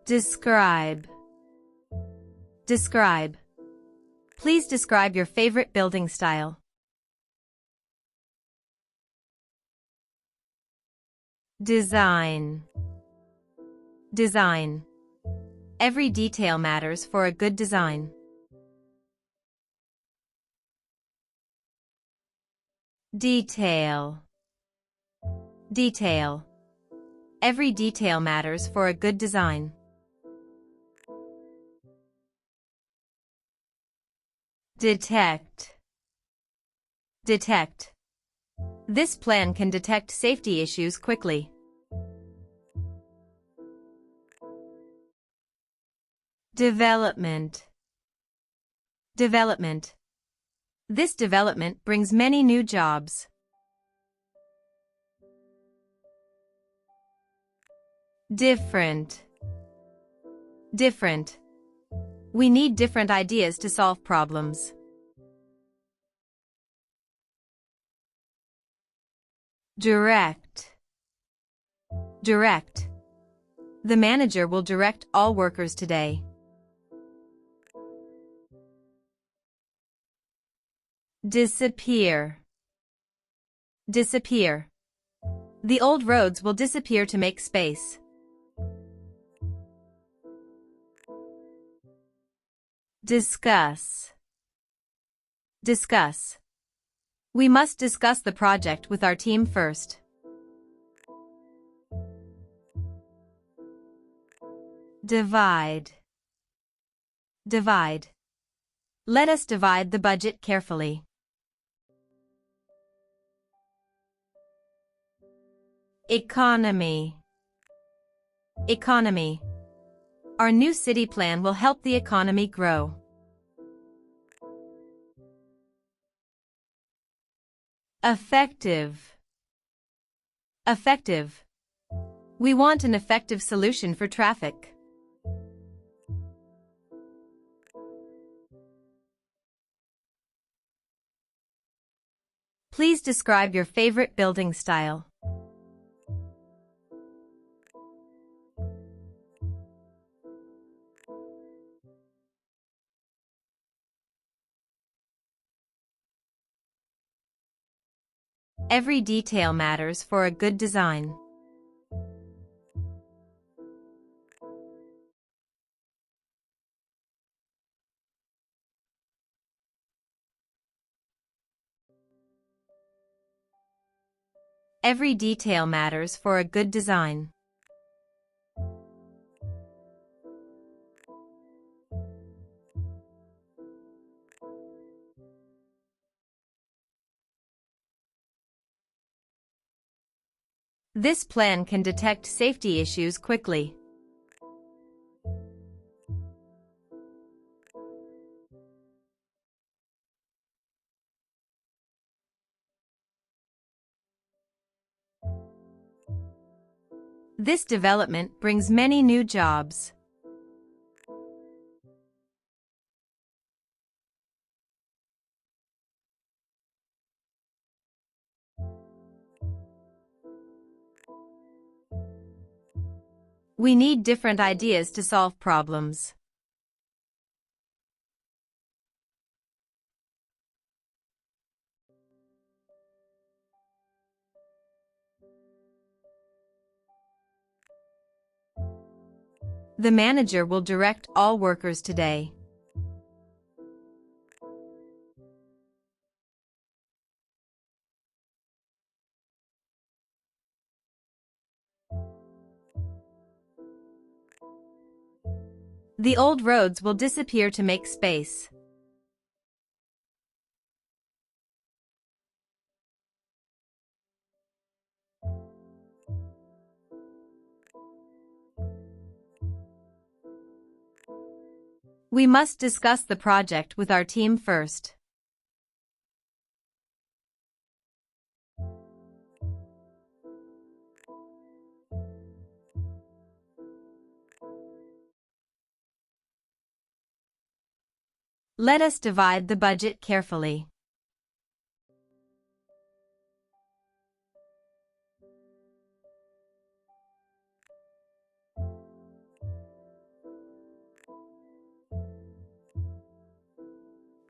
Describe. Describe. Please describe your favorite building style. Design. Design. Every detail matters for a good design. Detail. Detail. Every detail matters for a good design. Detect. Detect. This plan can detect safety issues quickly. Development. Development. This development brings many new jobs. Different. Different. We need different ideas to solve problems. Direct. Direct. The manager will direct all workers today. Disappear. Disappear. The old roads will disappear to make space. Discuss. Discuss. We must discuss the project with our team first. Divide. Divide. Let us divide the budget carefully. Economy. Economy. Our new city plan will help the economy grow. Effective. Effective. We want an effective solution for traffic. Please describe your favorite building style. Every detail matters for a good design. Every detail matters for a good design. This plan can detect safety issues quickly. This development brings many new jobs. We need different ideas to solve problems. The manager will direct all workers today. The old roads will disappear to make space. We must discuss the project with our team first. Let us divide the budget carefully.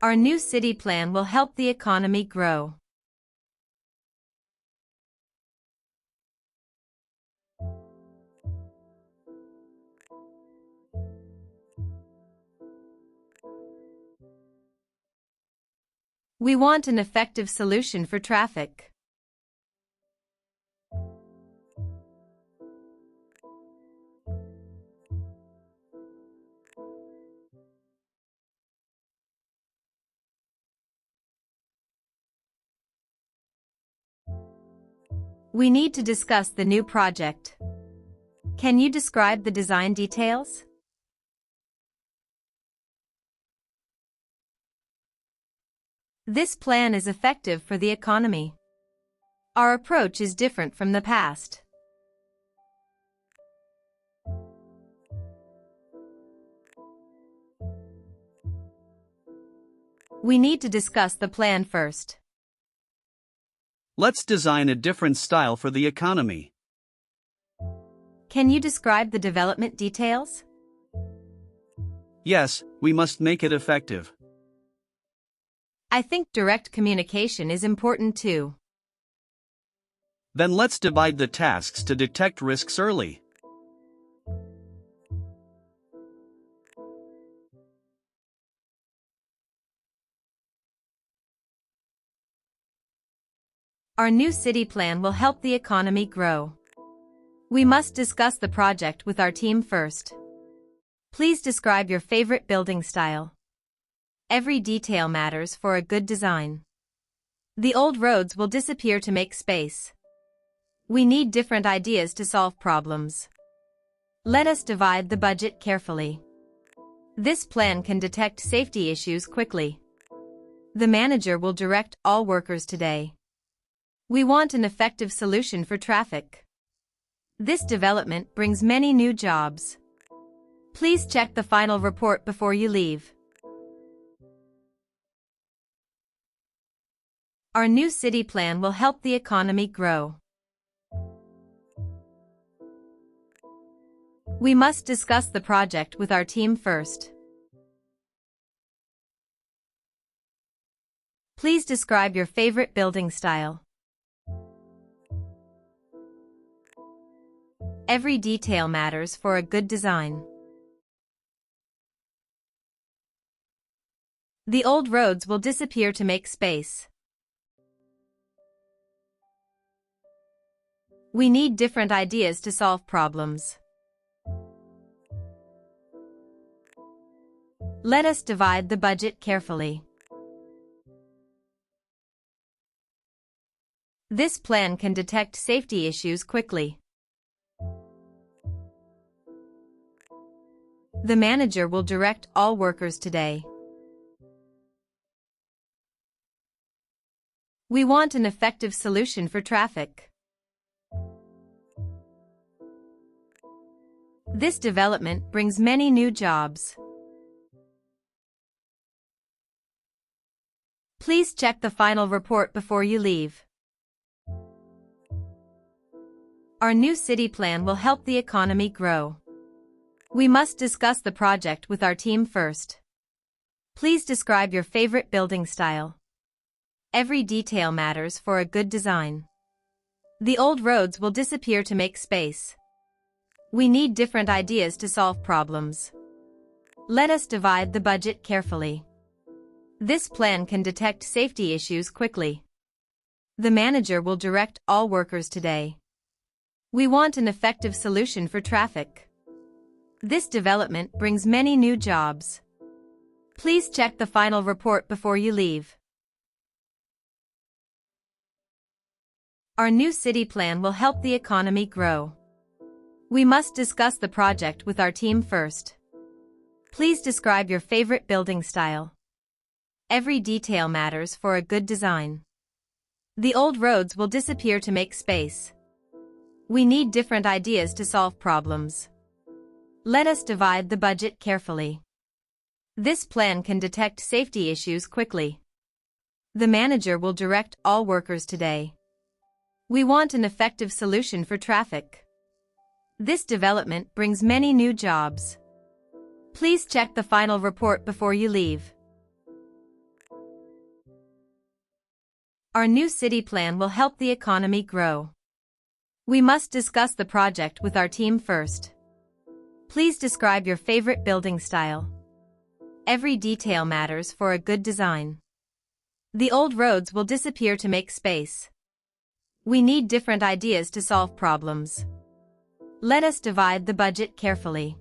Our new city plan will help the economy grow. We want an effective solution for traffic. We need to discuss the new project. Can you describe the design details? This plan is effective for the economy. Our approach is different from the past. We need to discuss the plan first. Let's design a different style for the economy. Can you describe the development details? Yes, we must make it effective. I think direct communication is important too. Then let's divide the tasks to detect risks early. Our new city plan will help the economy grow. We must discuss the project with our team first. Please describe your favorite building style. Every detail matters for a good design. The old roads will disappear to make space. We need different ideas to solve problems. Let us divide the budget carefully. This plan can detect safety issues quickly. The manager will direct all workers today. We want an effective solution for traffic. This development brings many new jobs. Please check the final report before you leave. Our new city plan will help the economy grow. We must discuss the project with our team first. Please describe your favorite building style. Every detail matters for a good design. The old roads will disappear to make space. We need different ideas to solve problems. Let us divide the budget carefully. This plan can detect safety issues quickly. The manager will direct all workers today. We want an effective solution for traffic. This development brings many new jobs. Please check the final report before you leave. Our new city plan will help the economy grow. We must discuss the project with our team first. Please describe your favorite building style. Every detail matters for a good design. The old roads will disappear to make space. We need different ideas to solve problems. Let us divide the budget carefully. This plan can detect safety issues quickly. The manager will direct all workers today. We want an effective solution for traffic. This development brings many new jobs. Please check the final report before you leave. Our new city plan will help the economy grow. We must discuss the project with our team first. Please describe your favorite building style. Every detail matters for a good design. The old roads will disappear to make space. We need different ideas to solve problems. Let us divide the budget carefully. This plan can detect safety issues quickly. The manager will direct all workers today. We want an effective solution for traffic. This development brings many new jobs. Please check the final report before you leave. Our new city plan will help the economy grow. We must discuss the project with our team first. Please describe your favorite building style. Every detail matters for a good design. The old roads will disappear to make space. We need different ideas to solve problems. Let us divide the budget carefully.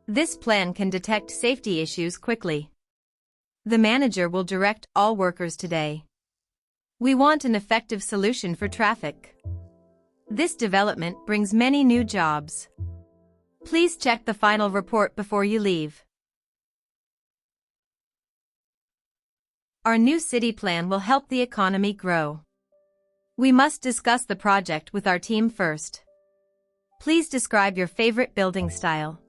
This plan can detect safety issues quickly. The manager will direct all workers today. We want an effective solution for traffic. This development brings many new jobs. Please check the final report before you leave. Our new city plan will help the economy grow. We must discuss the project with our team first. Please describe your favorite building style.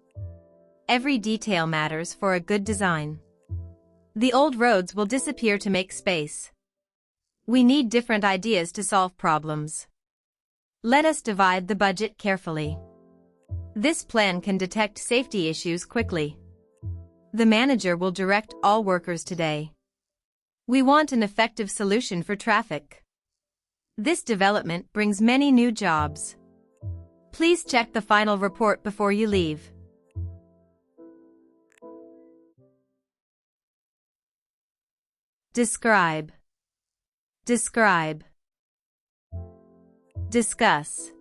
Every detail matters for a good design. The old roads will disappear to make space. We need different ideas to solve problems. Let us divide the budget carefully. This plan can detect safety issues quickly. The manager will direct all workers today. We want an effective solution for traffic. This development brings many new jobs. Please check the final report before you leave. Describe. Describe. Discuss.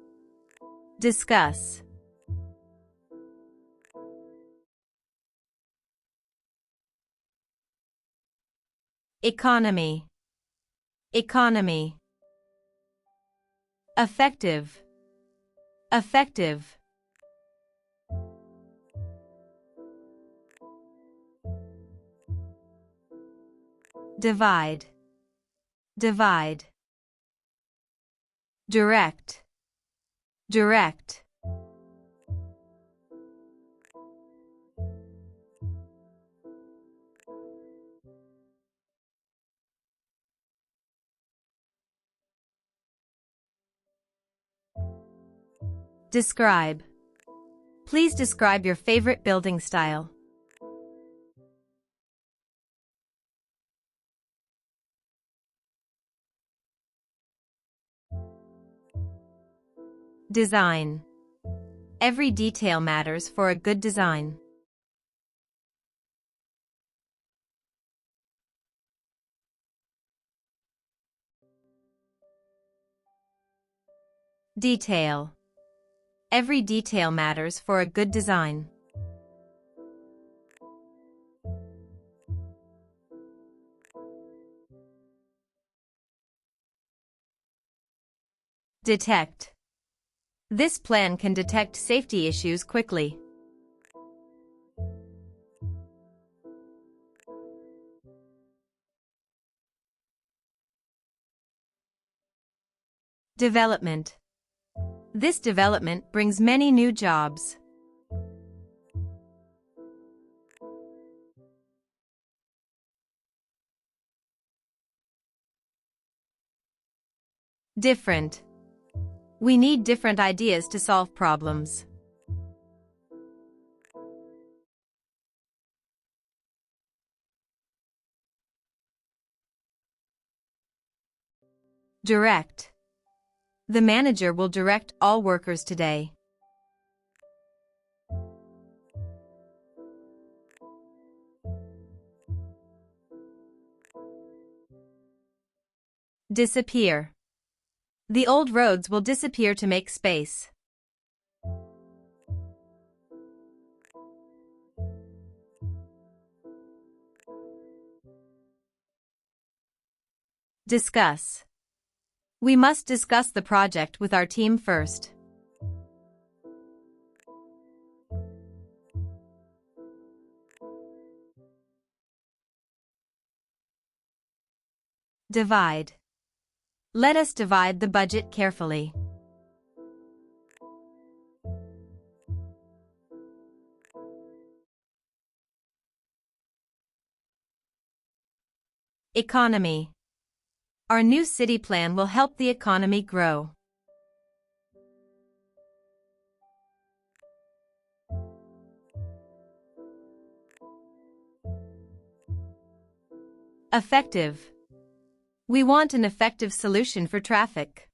Discuss. Economy. Economy. Effective. Effective. Divide. Divide. Direct. Direct. Describe. Please describe your favorite building style. Design. Every detail matters for a good design. Detail. Every detail matters for a good design. Detect. This plan can detect safety issues quickly. Development. This development brings many new jobs. Different. We need different ideas to solve problems. Direct. The manager will direct all workers today. Disappear. The old roads will disappear to make space. Discuss. We must discuss the project with our team first. Divide. Let us divide the budget carefully. Economy. Our new city plan will help the economy grow. Effective. We want an effective solution for traffic.